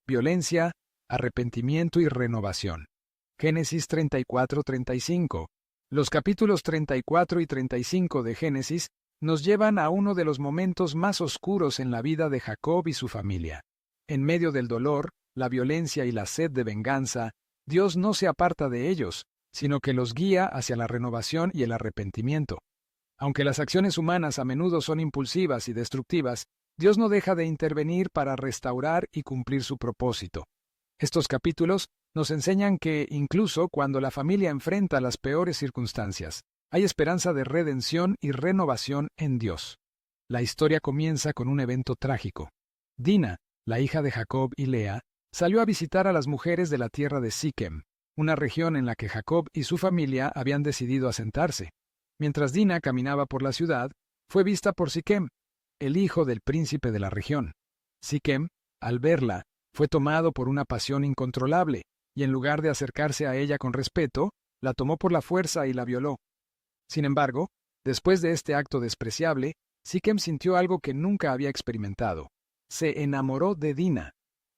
violencia, arrepentimiento y renovación. Génesis 34-35. Los capítulos 34 y 35 de Génesis nos llevan a uno de los momentos más oscuros en la vida de Jacob y su familia. En medio del dolor, la violencia y la sed de venganza, Dios no se aparta de ellos, sino que los guía hacia la renovación y el arrepentimiento. Aunque las acciones humanas a menudo son impulsivas y destructivas, Dios no deja de intervenir para restaurar y cumplir su propósito. Estos capítulos nos enseñan que, incluso cuando la familia enfrenta las peores circunstancias, hay esperanza de redención y renovación en Dios. La historia comienza con un evento trágico. Dina, la hija de Jacob y Lea, salió a visitar a las mujeres de la tierra de Siquem, una región en la que Jacob y su familia habían decidido asentarse. Mientras Dina caminaba por la ciudad, fue vista por Siquem, el hijo del príncipe de la región. Siquem, al verla, fue tomado por una pasión incontrolable, y en lugar de acercarse a ella con respeto, la tomó por la fuerza y la violó. Sin embargo, después de este acto despreciable, Siquem sintió algo que nunca había experimentado. Se enamoró de Dina.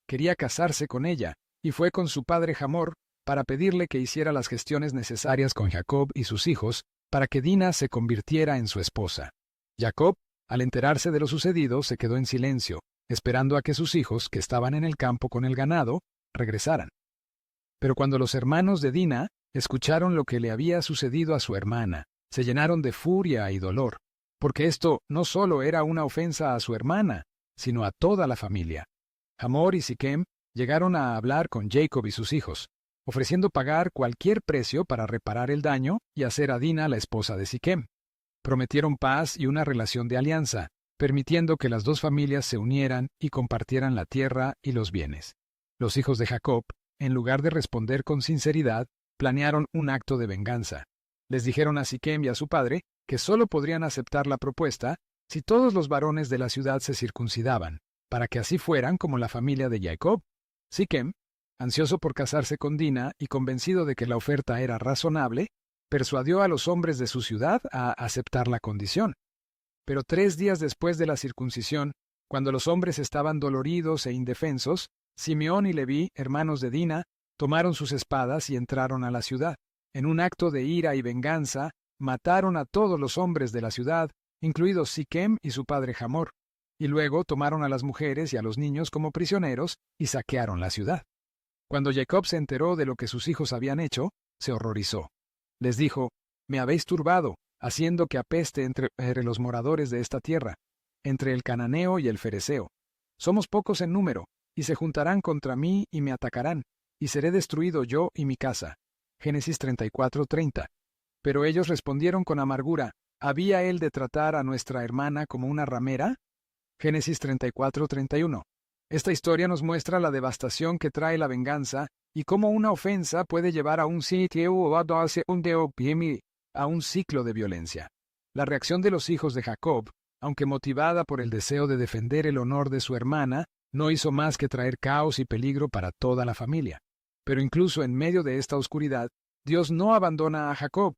Quería casarse con ella, y fue con su padre Hamor para pedirle que hiciera las gestiones necesarias con Jacob y sus hijos para que Dina se convirtiera en su esposa. Jacob, al enterarse de lo sucedido, se quedó en silencio, esperando a que sus hijos, que estaban en el campo con el ganado, regresaran. Pero cuando los hermanos de Dina escucharon lo que le había sucedido a su hermana, se llenaron de furia y dolor, porque esto no solo era una ofensa a su hermana, sino a toda la familia. Hamor y Siquem llegaron a hablar con Jacob y sus hijos, ofreciendo pagar cualquier precio para reparar el daño y hacer a Dina la esposa de Siquem. Prometieron paz y una relación de alianza, permitiendo que las dos familias se unieran y compartieran la tierra y los bienes. Los hijos de Jacob, en lugar de responder con sinceridad, planearon un acto de venganza. Les dijeron a Siquem y a su padre que solo podrían aceptar la propuesta si todos los varones de la ciudad se circuncidaban, para que así fueran como la familia de Jacob. Siquem, ansioso por casarse con Dina y convencido de que la oferta era razonable, persuadió a los hombres de su ciudad a aceptar la condición. Pero 3 días después de la circuncisión, cuando los hombres estaban doloridos e indefensos, Simeón y Leví, hermanos de Dina, tomaron sus espadas y entraron a la ciudad. En un acto de ira y venganza, mataron a todos los hombres de la ciudad, incluidos Siquem y su padre Hamor, y luego tomaron a las mujeres y a los niños como prisioneros y saquearon la ciudad. Cuando Jacob se enteró de lo que sus hijos habían hecho, se horrorizó. Les dijo: «Me habéis turbado, haciendo que apeste entre los moradores de esta tierra, entre el cananeo y el fereceo. Somos pocos en número, y se juntarán contra mí y me atacarán, y seré destruido yo y mi casa». Génesis 34:30. Pero ellos respondieron con amargura: ¿había él de tratar a nuestra hermana como una ramera? Génesis 34:31. Esta historia nos muestra la devastación que trae la venganza y cómo una ofensa puede llevar a un ciclo de violencia. La reacción de los hijos de Jacob, aunque motivada por el deseo de defender el honor de su hermana, no hizo más que traer caos y peligro para toda la familia. Pero incluso en medio de esta oscuridad, Dios no abandona a Jacob.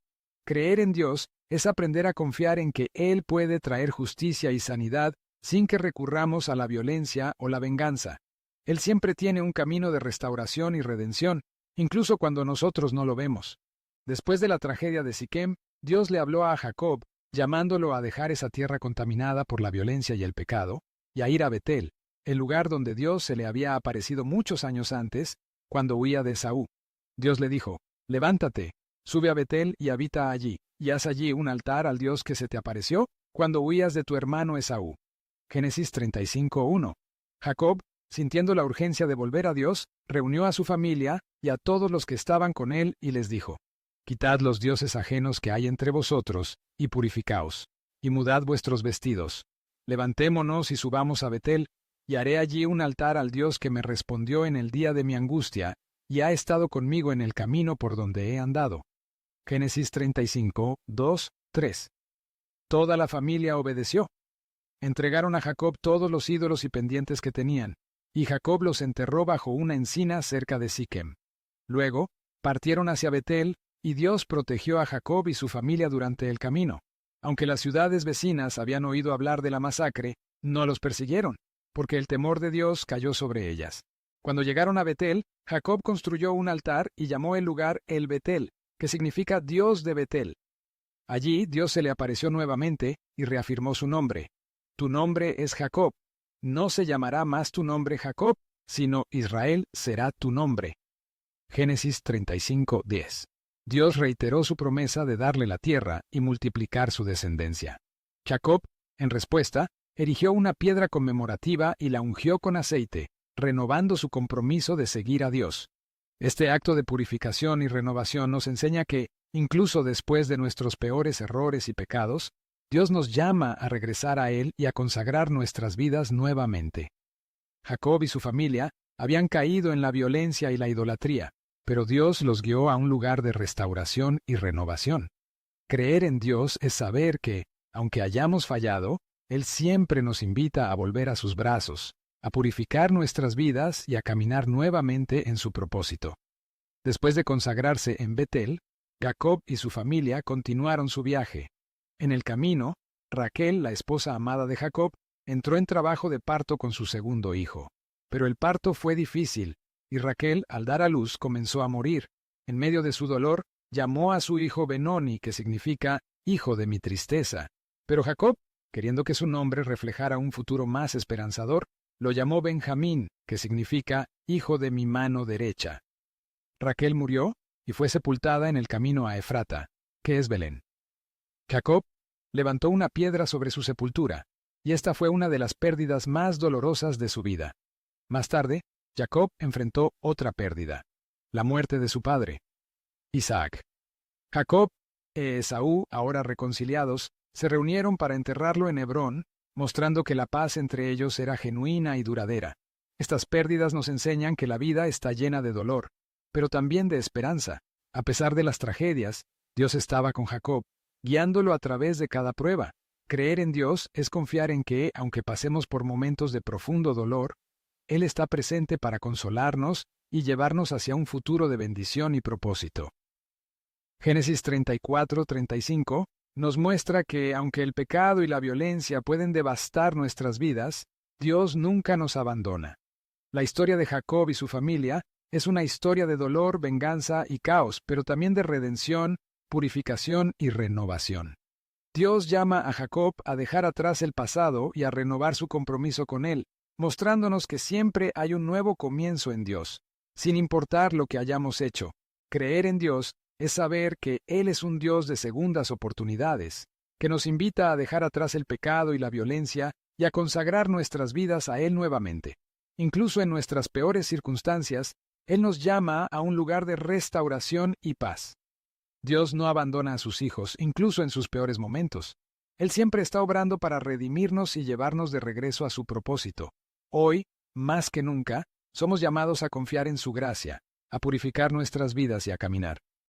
Creer en Dios es aprender a confiar en que Él puede traer justicia y sanidad sin que recurramos a la violencia o la venganza. Él siempre tiene un camino de restauración y redención, incluso cuando nosotros no lo vemos. Después de la tragedia de Siquem, Dios le habló a Jacob, llamándolo a dejar esa tierra contaminada por la violencia y el pecado, y a ir a Betel, el lugar donde Dios se le había aparecido muchos años antes, cuando huía de Esaú. Dios le dijo: «Levántate, sube a Betel y habita allí, y haz allí un altar al Dios que se te apareció cuando huías de tu hermano Esaú». Génesis 35:1. Jacob, sintiendo la urgencia de volver a Dios, reunió a su familia y a todos los que estaban con él y les dijo: «Quitad los dioses ajenos que hay entre vosotros, y purificaos, y mudad vuestros vestidos. Levantémonos y subamos a Betel, y haré allí un altar al Dios que me respondió en el día de mi angustia, y ha estado conmigo en el camino por donde he andado». Génesis 35:2-3. Toda la familia obedeció. Entregaron a Jacob todos los ídolos y pendientes que tenían, y Jacob los enterró bajo una encina cerca de Siquem. Luego, partieron hacia Betel, y Dios protegió a Jacob y su familia durante el camino. Aunque las ciudades vecinas habían oído hablar de la masacre, no los persiguieron, porque el temor de Dios cayó sobre ellas. Cuando llegaron a Betel, Jacob construyó un altar y llamó el lugar El Betel, que significa Dios de Betel. Allí Dios se le apareció nuevamente y reafirmó su nombre. Tu nombre es Jacob. No se llamará más tu nombre Jacob, sino Israel será tu nombre. Génesis 35:10. Dios reiteró su promesa de darle la tierra y multiplicar su descendencia. Jacob, en respuesta, erigió una piedra conmemorativa y la ungió con aceite, renovando su compromiso de seguir a Dios. Este acto de purificación y renovación nos enseña que, incluso después de nuestros peores errores y pecados, Dios nos llama a regresar a Él y a consagrar nuestras vidas nuevamente. Jacob y su familia habían caído en la violencia y la idolatría, pero Dios los guió a un lugar de restauración y renovación. Creer en Dios es saber que, aunque hayamos fallado, Él siempre nos invita a volver a sus brazos, a purificar nuestras vidas y a caminar nuevamente en su propósito. Después de consagrarse en Betel, Jacob y su familia continuaron su viaje. En el camino, Raquel, la esposa amada de Jacob, entró en trabajo de parto con su segundo hijo. Pero el parto fue difícil, y Raquel, al dar a luz, comenzó a morir. En medio de su dolor, llamó a su hijo Benoni, que significa hijo de mi tristeza. Pero Jacob, queriendo que su nombre reflejara un futuro más esperanzador, lo llamó Benjamín, que significa hijo de mi mano derecha. Raquel murió y fue sepultada en el camino a Efrata, que es Belén. Jacob levantó una piedra sobre su sepultura, y esta fue una de las pérdidas más dolorosas de su vida. Más tarde, Jacob enfrentó otra pérdida, la muerte de su padre, Isaac. Jacob e Esaú, ahora reconciliados, se reunieron para enterrarlo en Hebrón, mostrando que la paz entre ellos era genuina y duradera. Estas pérdidas nos enseñan que la vida está llena de dolor, pero también de esperanza. A pesar de las tragedias, Dios estaba con Jacob, guiándolo a través de cada prueba. Creer en Dios es confiar en que, aunque pasemos por momentos de profundo dolor, Él está presente para consolarnos y llevarnos hacia un futuro de bendición y propósito. Génesis 34:35 nos muestra que, aunque el pecado y la violencia pueden devastar nuestras vidas, Dios nunca nos abandona. La historia de Jacob y su familia es una historia de dolor, venganza y caos, pero también de redención, purificación y renovación. Dios llama a Jacob a dejar atrás el pasado y a renovar su compromiso con él, mostrándonos que siempre hay un nuevo comienzo en Dios. Sin importar lo que hayamos hecho, creer en Dios es saber que Él es un Dios de segundas oportunidades, que nos invita a dejar atrás el pecado y la violencia y a consagrar nuestras vidas a Él nuevamente. Incluso en nuestras peores circunstancias, Él nos llama a un lugar de restauración y paz. Dios no abandona a sus hijos, incluso en sus peores momentos. Él siempre está obrando para redimirnos y llevarnos de regreso a su propósito. Hoy, más que nunca, somos llamados a confiar en su gracia, a purificar nuestras vidas y a caminar